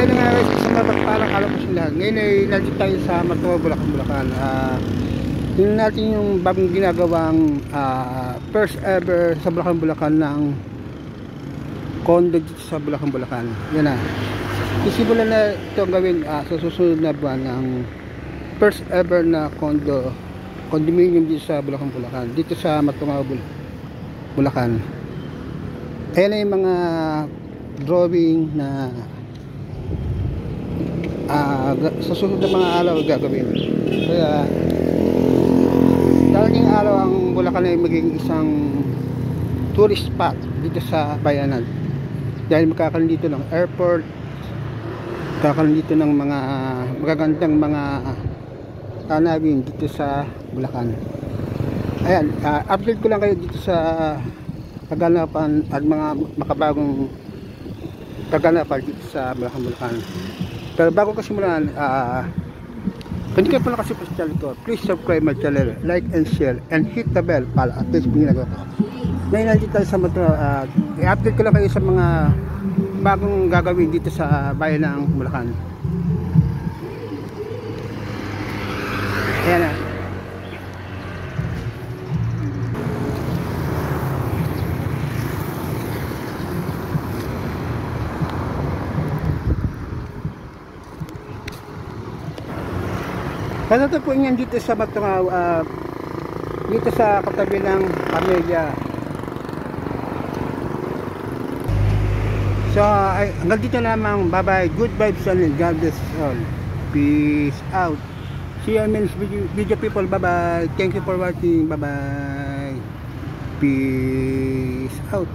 tayo ng guys, isang mapagpalang alam po sila. Ngayon ay nandito tayo sa Matuwa, Bulacan. Tingnan natin yung bagong ginagawang first ever sa Bulacan ng condo dito sa Bulacan. Yan na. Isimulan na ito gawin sa susunod na buwan ng first ever na condominium dito sa Bulacan. Dito sa Matuwa, Bulacan. Ayan na yung mga drawing na sa susunod na mga araw gagawin. Kaya darating araw ang Bulacan ay maging isang tourist spot dito sa bayanan, dahil makakaroon dito ng airport, makakaroon dito ng mga magagandang mga tanawin dito sa Bulacan. Ayan, update ko lang kayo dito sa kaganapan at mga makabagong kaganapan dito sa Bulacan. Pero bago ko simulan, kung hindi kayo pa nakasubscribe sa channel ko, please subscribe my channel, like and share, and hit the bell para at least ginagawa ko. Ngayon nandito tayo sa Matuwa, i-update ko lang kayo sa mga bagong gagawin dito sa bayan ng Bulacan. Ayan na. Ano to po yan dito sa Matuwa, dito sa katabi ng Pamilya. So hanggang dito lamang. Bye bye, good vibes and God bless all. Peace out. See you in next video people. Bye bye, thank you for watching. Bye bye, peace out.